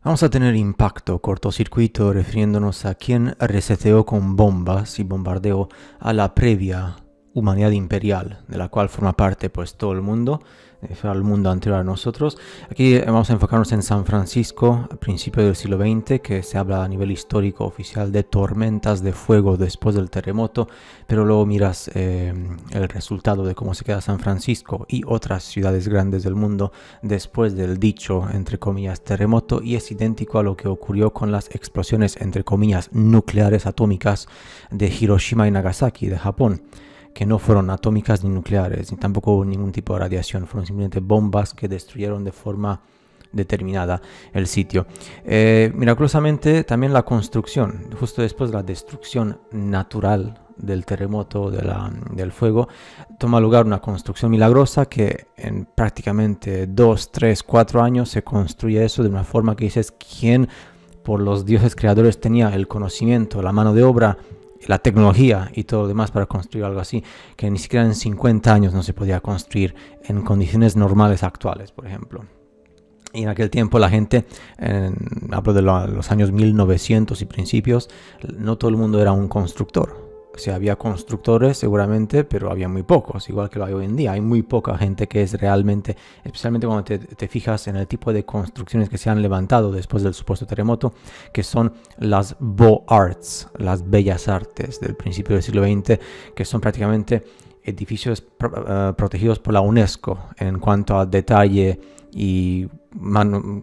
Vamos a tener impacto, cortocircuito, refiriéndonos a quien reseteó con bombas y bombardeó a la previa humanidad imperial, de la cual forma parte pues todo el mundo, el mundo anterior a nosotros. Aquí vamos a enfocarnos en San Francisco, a principios del siglo XX, que se habla a nivel histórico oficial de tormentas de fuego después del terremoto, pero luego miras el resultado de cómo se queda San Francisco y otras ciudades grandes del mundo después del dicho, entre comillas, terremoto, y es idéntico a lo que ocurrió con las explosiones, entre comillas, nucleares atómicas de Hiroshima y Nagasaki, de Japón, que no fueron atómicas ni nucleares, ni tampoco hubo ningún tipo de radiación, fueron simplemente bombas que destruyeron de forma determinada el sitio. Miraculosamente, también la construcción, justo después de la destrucción natural del terremoto, del fuego, toma lugar una construcción milagrosa que en prácticamente 2, 3, 4 años se construye eso de una forma que dices, ¿quién por los dioses creadores tenía el conocimiento, la mano de obra, la tecnología y todo lo demás para construir algo así, que ni siquiera en 50 años no se podía construir en condiciones normales actuales, por ejemplo? Y en aquel tiempo la gente, hablo de los años 1900 y principios, no todo el mundo era un constructor. O sea, había constructores seguramente, pero había muy pocos, igual que lo hay hoy en día. Hay muy poca gente que es realmente, especialmente cuando te fijas en el tipo de construcciones que se han levantado después del supuesto terremoto, que son las Beaux Arts, las bellas artes del principio del siglo XX, que son prácticamente edificios protegidos por la UNESCO en cuanto a detalle y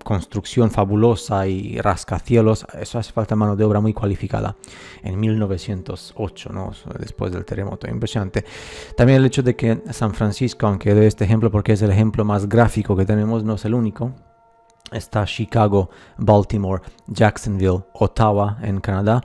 construcción fabulosa y rascacielos. Eso hace falta mano de obra muy cualificada en 1908, ¿no? Después del terremoto, impresionante. También el hecho de que San Francisco, aunque doy este ejemplo porque es el ejemplo más gráfico que tenemos, no es el único. Está Chicago, Baltimore, Jacksonville, Ottawa en Canadá,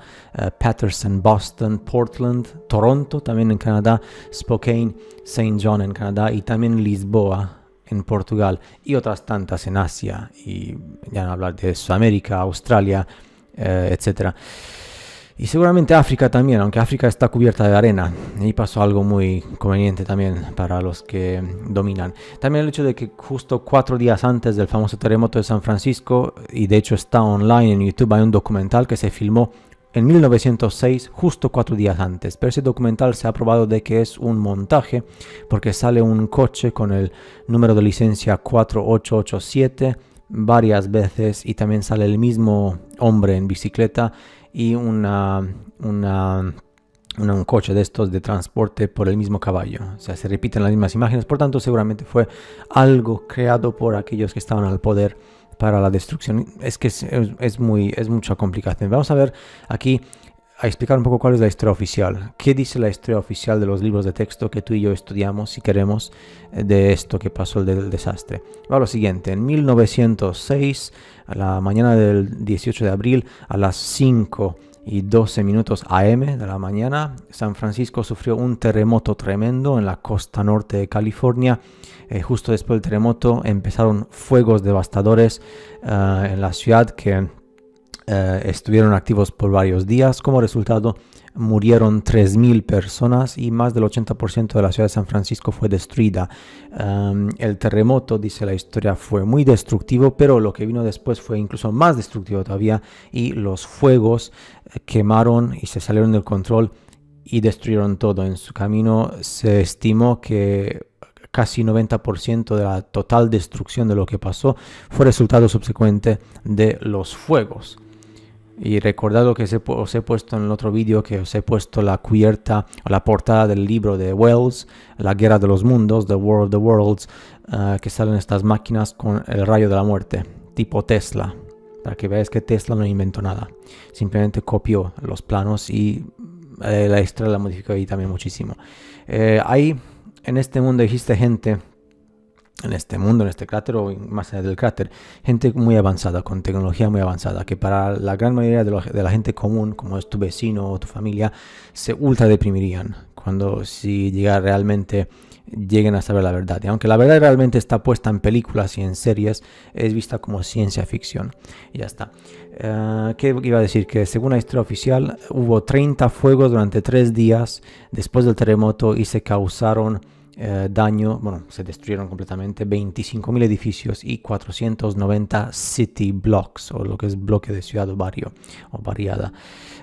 Paterson, Boston, Portland, Toronto también en Canadá, Spokane, Saint John en Canadá y también Lisboa en Portugal y otras tantas en Asia, y ya no hablar de Sudamérica, Australia, etc. Y seguramente África también, aunque África está cubierta de arena. Y pasó algo muy conveniente también para los que dominan. También el hecho de que justo 4 días antes del famoso terremoto de San Francisco, y de hecho está online en YouTube, hay un documental que se filmó en 1906, justo 4 días antes. Pero ese documental se ha probado de que es un montaje, porque sale un coche con el número de licencia 4887 varias veces, y también sale el mismo hombre en bicicleta y un coche de estos de transporte por el mismo caballo. O sea, se repiten las mismas imágenes, por tanto seguramente fue algo creado por aquellos que estaban al poder para la destrucción. Es que es mucha complicación. Vamos a ver aquí, a explicar un poco cuál es la historia oficial. ¿Qué dice la historia oficial de los libros de texto que tú y yo estudiamos si queremos de esto que pasó del desastre? Va lo siguiente: en 1906, a la mañana del 18 de abril, a las 5:12 AM de la mañana, San Francisco sufrió un terremoto tremendo en la costa norte de California. Justo después del terremoto empezaron fuegos devastadores en la ciudad que estuvieron activos por varios días. Como resultado, murieron 3.000 personas y más del 80% de la ciudad de San Francisco fue destruida. El terremoto, dice la historia, fue muy destructivo, pero lo que vino después fue incluso más destructivo todavía, y los fuegos quemaron y se salieron del control y destruyeron todo. En su camino se estimó que casi 90% de la total destrucción de lo que pasó fue resultado subsecuente de los fuegos. Y recordad lo que os he puesto en el otro vídeo, que os he puesto la cubierta o la portada del libro de Wells, La Guerra de los Mundos, The War of the Worlds, que salen estas máquinas con el rayo de la muerte, tipo Tesla, para que veáis que Tesla no inventó nada, simplemente copió los planos y la historia la modificó ahí también muchísimo. Ahí en este mundo existe gente, en este cráter o más allá del cráter, gente muy avanzada, con tecnología muy avanzada, que para la gran mayoría de la gente común, como es tu vecino o tu familia, se ultra deprimirían si lleguen a saber la verdad. Y aunque la verdad realmente está puesta en películas y en series, es vista como ciencia ficción. Y ya está. ¿Qué iba a decir? Que según la historia oficial, hubo 30 fuegos durante 3 días después del terremoto y se causaron daño, bueno, se destruyeron completamente 25.000 edificios y 490 city blocks, o lo que es bloque de ciudad o barrio o barriada.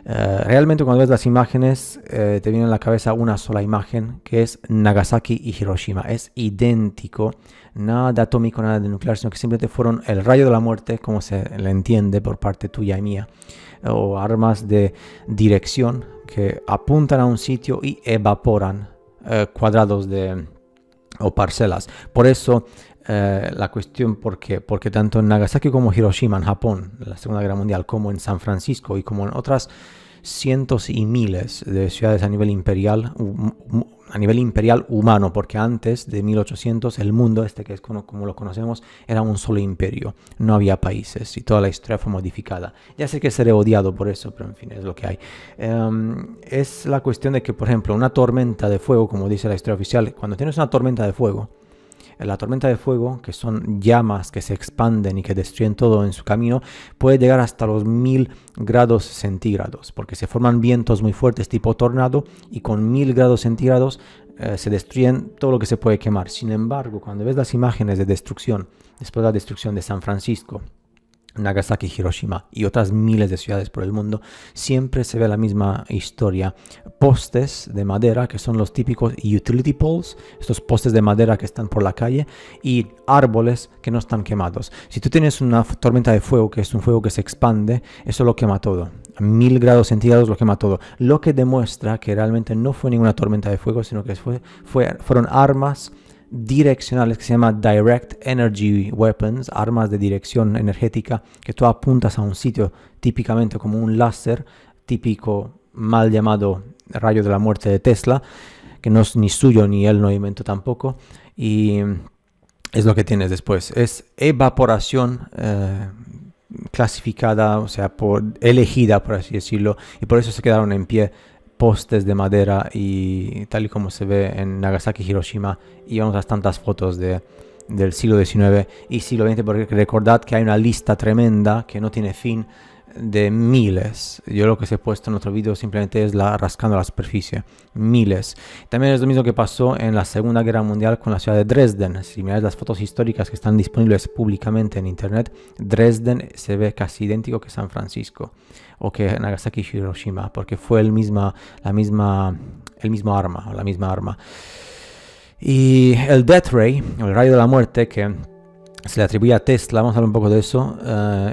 Realmente cuando ves las imágenes te viene a la cabeza una sola imagen, que es Nagasaki y Hiroshima. Es idéntico, nada de atómico, nada de nuclear, sino que simplemente fueron el rayo de la muerte, como se le entiende por parte tuya y mía, o armas de dirección que apuntan a un sitio y evaporan cuadrados o parcelas. Por eso la cuestión, porque tanto en Nagasaki como Hiroshima, en Japón, en la Segunda Guerra Mundial, como en San Francisco y como en otras cientos y miles de ciudades a nivel imperial humano, porque antes de 1800 el mundo que es como lo conocemos era un solo imperio, no había países y toda la historia fue modificada. Ya sé que seré odiado por eso, pero en fin, es lo que hay. Es la cuestión de que, por ejemplo, una tormenta de fuego, como dice la historia oficial, cuando tienes una tormenta de fuego, la tormenta de fuego, que son llamas que se expanden y que destruyen todo en su camino, puede llegar hasta los 1000 grados centígrados, porque se forman vientos muy fuertes tipo tornado y con 1000 grados centígrados se destruyen todo lo que se puede quemar. Sin embargo, cuando ves las imágenes de destrucción, después de la destrucción de San Francisco, Nagasaki, Hiroshima y otras miles de ciudades por el mundo, siempre se ve la misma historia. Postes de madera, que son los típicos utility poles, estos postes de madera que están por la calle, y árboles que no están quemados. Si tú tienes una tormenta de fuego, que es un fuego que se expande, eso lo quema todo. A 1000 grados centígrados lo quema todo. Lo que demuestra que realmente no fue ninguna tormenta de fuego, sino que fueron armas direccionales que se llama Direct Energy Weapons, armas de dirección energética, que tú apuntas a un sitio típicamente como un láser, típico mal llamado rayo de la muerte de Tesla, que no es ni suyo ni él no inventó tampoco, y es lo que tienes después. Es evaporación clasificada, o sea, elegida, por así decirlo, y por eso se quedaron en pie postes de madera, y tal y como se ve en Nagasaki, Hiroshima, y vamos a tantas fotos del siglo XIX y siglo XX, porque recordad que hay una lista tremenda que no tiene fin de miles. Yo lo que os he puesto en otro vídeo simplemente es rascando la superficie. Miles. También es lo mismo que pasó en la Segunda Guerra Mundial con la ciudad de Dresden. Si miráis las fotos históricas que están disponibles públicamente en internet, Dresden se ve casi idéntico que San Francisco o que Nagasaki y Hiroshima, porque fue el mismo arma. Y el Death Ray, el rayo de la muerte, que se le atribuye a Tesla, vamos a hablar un poco de eso.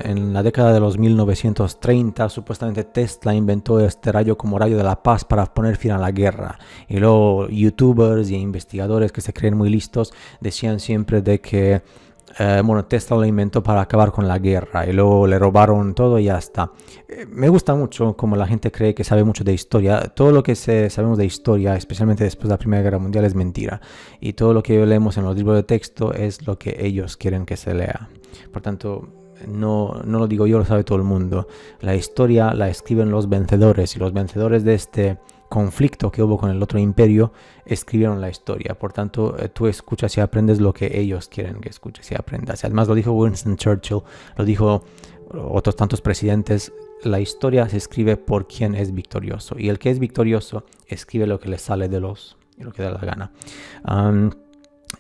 En la década de los 1930, supuestamente Tesla inventó este rayo como rayo de la paz para poner fin a la guerra. Y luego youtubers y investigadores que se creen muy listos decían siempre de que Tesla lo inventó para acabar con la guerra y luego le robaron todo y ya está. Me gusta mucho como la gente cree que sabe mucho de historia. Todo lo que sabemos de historia, especialmente después de la Primera Guerra Mundial, es mentira. Y todo lo que leemos en los libros de texto es lo que ellos quieren que se lea. Por tanto, no lo digo yo, lo sabe todo el mundo. La historia la escriben los vencedores, y los vencedores de este conflicto que hubo con el otro imperio escribieron la historia. Por tanto, tú escuchas y aprendes lo que ellos quieren que escuches y aprendas. Además, lo dijo Winston Churchill, lo dijo otros tantos presidentes: la historia se escribe por quien es victorioso, y el que es victorioso escribe lo que le sale lo que da la gana.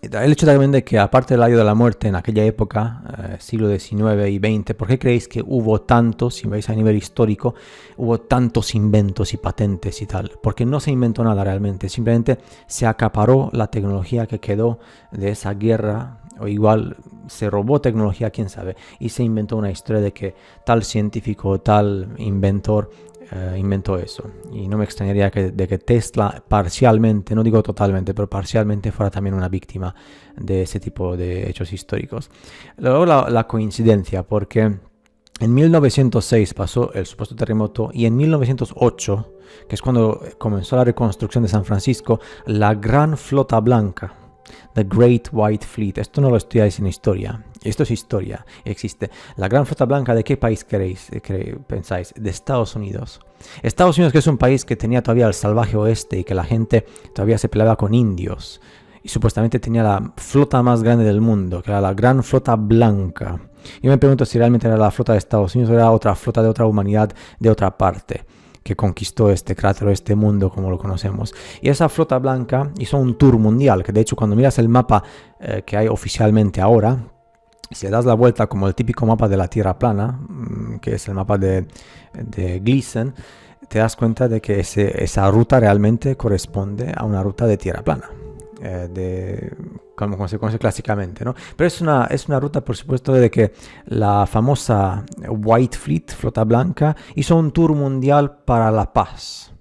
El hecho también de que, aparte del rayo de la muerte en aquella época, siglo XIX y XX, ¿por qué creéis que hubo tantos, si veis a nivel histórico, hubo tantos inventos y patentes y tal? Porque no se inventó nada realmente, simplemente se acaparó la tecnología que quedó de esa guerra, o igual se robó tecnología, quién sabe, y se inventó una historia de que tal científico, tal inventor inventó eso. Y no me extrañaría de que Tesla parcialmente, no digo totalmente, pero parcialmente fuera también una víctima de ese tipo de hechos históricos. Luego la coincidencia, porque en 1906 pasó el supuesto terremoto, y en 1908, que es cuando comenzó la reconstrucción de San Francisco, la Gran Flota Blanca, The Great White Fleet. Esto no lo estudiáis en historia. Esto es historia. Existe. La Gran Flota Blanca, ¿de qué país pensáis? De Estados Unidos. Estados Unidos, que es un país que tenía todavía el salvaje oeste y que la gente todavía se peleaba con indios. Y supuestamente tenía la flota más grande del mundo, que era la Gran Flota Blanca. Yo me pregunto si realmente era la flota de Estados Unidos o era otra flota de otra humanidad de otra parte. que conquistó este cráter, este mundo como lo conocemos. Y esa flota blanca hizo un tour mundial, que de hecho cuando miras el mapa que hay oficialmente ahora, si le das la vuelta como el típico mapa de la Tierra plana, que es el mapa de Gleason, te das cuenta de que esa ruta realmente corresponde a una ruta de Tierra plana. Como se conoce clásicamente, ¿no? Pero es una ruta, por supuesto, de que la famosa White Fleet, flota blanca, hizo un tour mundial para la paz.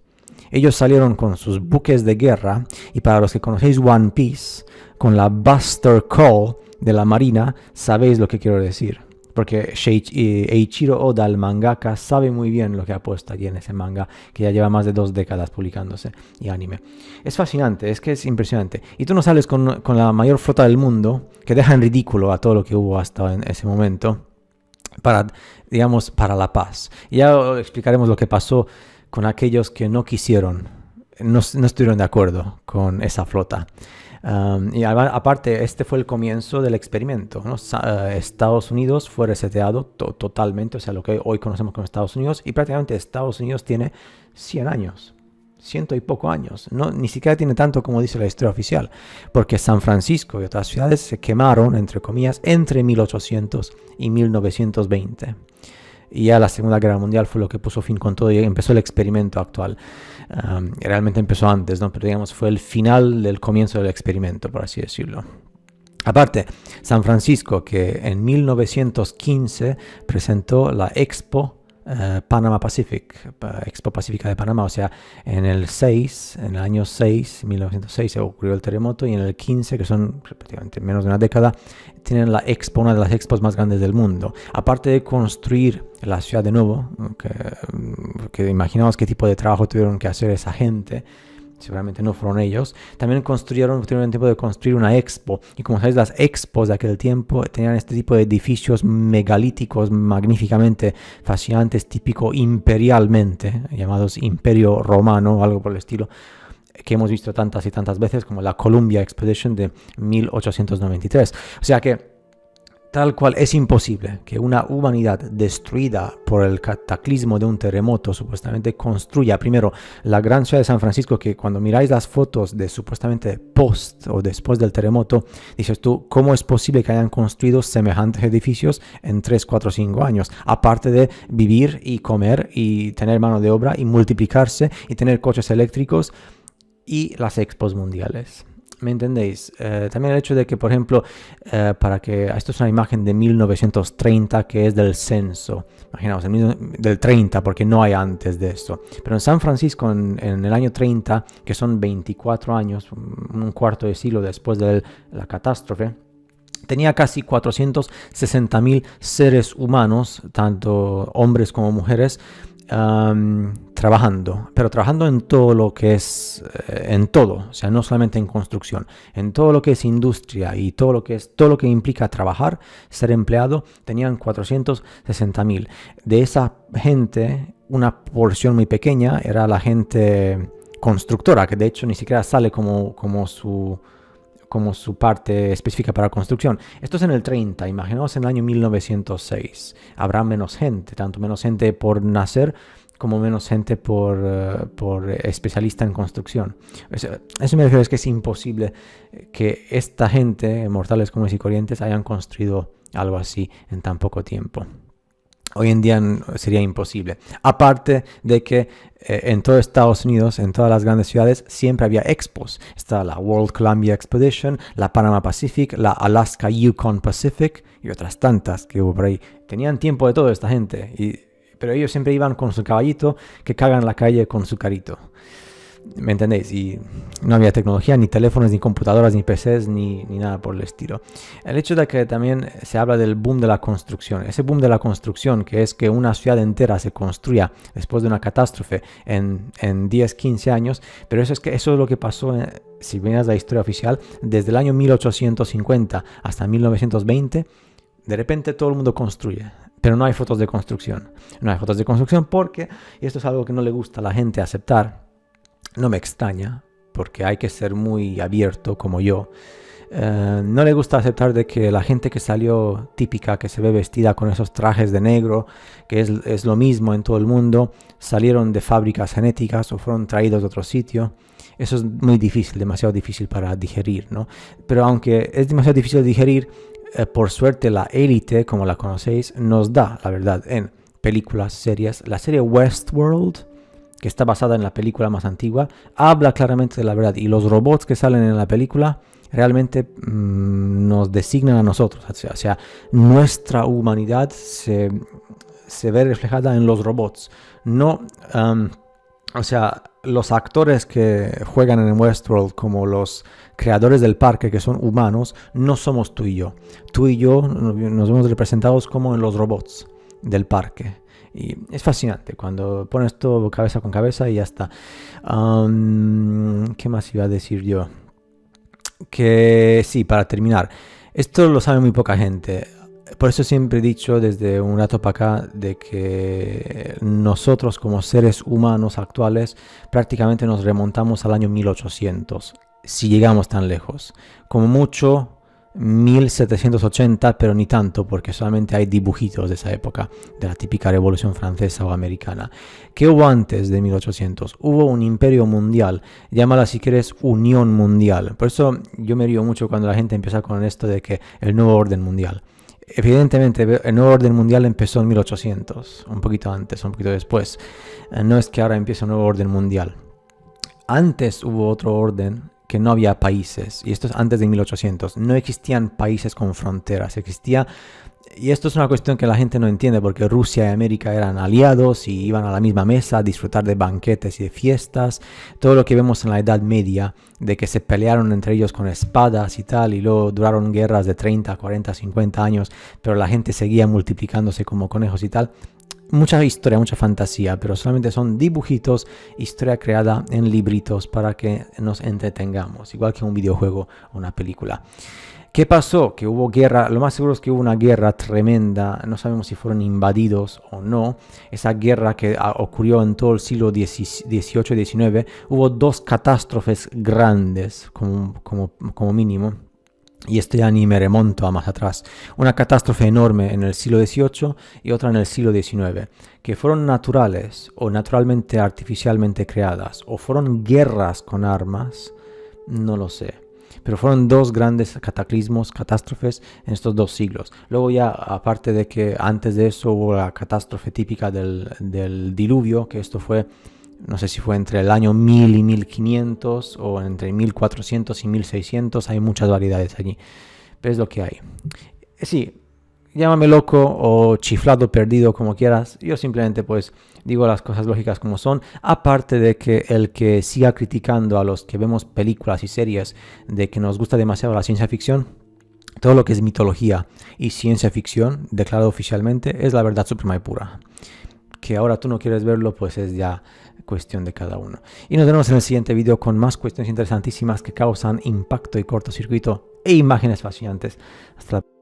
Ellos salieron con sus buques de guerra, y para los que conocéis One Piece, con la Buster Call de la marina, sabéis lo que quiero decir. Porque Eiichiro Oda, el mangaka, sabe muy bien lo que ha puesto allí en ese manga, que ya lleva más de 2 décadas publicándose, y anime. Es fascinante, es que es impresionante. Y tú no sales con la mayor flota del mundo, que deja en ridículo a todo lo que hubo hasta en ese momento, para la paz. Y ya explicaremos lo que pasó con aquellos que no quisieron, no estuvieron de acuerdo con esa flota. Y aparte, este fue el comienzo del experimento, ¿no? Estados Unidos fue reseteado totalmente, o sea, lo que hoy conocemos como Estados Unidos, y prácticamente Estados Unidos tiene 100 años, 100 y poco años, no, ni siquiera tiene tanto como dice la historia oficial, porque San Francisco y otras ciudades se quemaron, entre comillas, entre 1800 y 1920. Y ya la Segunda Guerra Mundial fue lo que puso fin con todo y empezó el experimento actual. Realmente empezó antes, ¿no? Pero digamos fue el final del comienzo del experimento, por así decirlo. Aparte, San Francisco, que en 1915 presentó la Expo Panama Pacific, Expo Pacífica de Panamá, o sea, en el año 6, 1906 se ocurrió el terremoto, y en el 15, que son prácticamente menos de una década, tienen la Expo, una de las expos más grandes del mundo. Aparte de construir la ciudad de nuevo, que imaginaos qué tipo de trabajo tuvieron que hacer esa gente, seguramente no fueron ellos, también tuvieron el tiempo de construir una expo, y como sabéis, las expos de aquel tiempo tenían este tipo de edificios megalíticos magníficamente fascinantes, típico imperialmente, llamados Imperio Romano o algo por el estilo, que hemos visto tantas y tantas veces, como la Columbia Expedition de 1893. O sea que tal cual es imposible que una humanidad destruida por el cataclismo de un terremoto supuestamente construya primero la gran ciudad de San Francisco, que cuando miráis las fotos de supuestamente post o después del terremoto, dices tú, ¿cómo es posible que hayan construido semejantes edificios en 3, 4, 5 años? Aparte de vivir y comer y tener mano de obra y multiplicarse y tener coches eléctricos y las expos mundiales. ¿Me entendéis? También el hecho de que, por ejemplo, esto es una imagen de 1930 que es del censo. Imaginaos, del 30, porque no hay antes de esto. Pero en San Francisco, en el año 30, que son 24 años, un cuarto de siglo después de la catástrofe, tenía casi 460.000 seres humanos, tanto hombres como mujeres, trabajando en todo lo que es, en todo, o sea, no solamente en construcción, en todo lo que es industria y todo lo que implica trabajar, ser empleado, tenían 460.000. De esa gente, una porción muy pequeña era la gente constructora, que de hecho ni siquiera sale como su parte específica para construcción. Esto es en el 30, imaginaos en el año 1906. Habrá menos gente, tanto menos gente por nacer como menos gente por especialista en construcción. Eso me refiero, es que es imposible que esta gente, mortales comunes y corrientes, hayan construido algo así en tan poco tiempo. Hoy en día sería imposible. Aparte de que en todo Estados Unidos, en todas las grandes ciudades, siempre había expos. Está la World Columbia Expedition, la Panama Pacific, la Alaska Yukon Pacific y otras tantas que hubo por ahí. Tenían tiempo de todo esta gente, pero ellos siempre iban con su caballito que cagan en la calle con su carrito. ¿Me entendéis? Y no había tecnología, ni teléfonos, ni computadoras, ni PCs, ni nada por el estilo. El hecho de que también se habla del boom de la construcción, ese boom de la construcción, que es que una ciudad entera se construya después de una catástrofe en 10, 15 años, pero eso es lo que pasó, si vienes a la historia oficial, desde el año 1850 hasta 1920, de repente todo el mundo construye. Pero no hay fotos de construcción. No hay fotos de construcción porque, y esto es algo que no le gusta a la gente aceptar, no me extraña, porque hay que ser muy abierto como yo. No le gusta aceptar de que la gente que salió típica, que se ve vestida con esos trajes de negro, que es lo mismo en todo el mundo, salieron de fábricas genéticas o fueron traídos de otro sitio. Eso es muy difícil, demasiado difícil para digerir, ¿no? Pero aunque es demasiado difícil de digerir, por suerte la élite, como la conocéis, nos da, la verdad, en películas, series. La serie Westworld, que está basada en la película más antigua, habla claramente de la verdad. Y los robots que salen en la película realmente nos designan a nosotros. O sea, nuestra humanidad se ve reflejada en los robots. No, o sea, los actores que juegan en Westworld como los creadores del parque, que son humanos, no somos tú y yo. Tú y yo nos vemos representados como en los robots del parque. Y es fascinante cuando pones todo cabeza con cabeza y ya está. ¿Qué más iba a decir yo? Que sí, para terminar, esto lo sabe muy poca gente. Por eso siempre he dicho desde un rato para acá de que nosotros como seres humanos actuales prácticamente nos remontamos al año 1800, si llegamos tan lejos. Como mucho 1780, pero ni tanto, porque solamente hay dibujitos de esa época, de la típica Revolución Francesa o Americana. ¿Qué hubo antes de 1800? Hubo un imperio mundial, llámala si quieres Unión Mundial. Por eso yo me río mucho cuando la gente empieza con esto de que el nuevo orden mundial. Evidentemente el nuevo orden mundial empezó en 1800, un poquito antes, un poquito después. No es que ahora empiece un nuevo orden mundial. Antes hubo otro orden que no había países, y esto es antes de 1800. No existían países con fronteras, existía... Y esto es una cuestión que la gente no entiende, porque Rusia y América eran aliados y iban a la misma mesa a disfrutar de banquetes y de fiestas. Todo lo que vemos en la Edad Media, de que se pelearon entre ellos con espadas y tal, y luego duraron guerras de 30, 40, 50 años, pero la gente seguía multiplicándose como conejos y tal. Mucha historia, mucha fantasía, pero solamente son dibujitos, historia creada en libritos para que nos entretengamos, igual que un videojuego o una película. ¿Qué pasó? Que hubo guerra, lo más seguro es que hubo una guerra tremenda, no sabemos si fueron invadidos o no. Esa guerra que ocurrió en todo el siglo XVIII y XIX, hubo dos catástrofes grandes como mínimo. Y esto ya ni me remonto a más atrás. Una catástrofe enorme en el siglo XVIII y otra en el siglo XIX, que fueron naturales o naturalmente artificialmente creadas, o fueron guerras con armas, no lo sé. Pero fueron dos grandes cataclismos, catástrofes en estos dos siglos. Luego ya, aparte de que antes de eso hubo la catástrofe típica del diluvio, que esto fue, no sé si fue entre el año 1000 y 1500 o entre 1400 y 1600, hay muchas variedades allí. Pero es lo que hay. Sí, llámame loco o chiflado, perdido, como quieras. Yo simplemente pues digo las cosas lógicas como son. Aparte de que el que siga criticando a los que vemos películas y series de que nos gusta demasiado la ciencia ficción, todo lo que es mitología y ciencia ficción, declarado oficialmente, es la verdad suprema y pura. Que ahora tú no quieres verlo, pues es ya cuestión de cada uno. Y nos vemos en el siguiente video con más cuestiones interesantísimas que causan impacto y cortocircuito e imágenes fascinantes. Hasta la próxima.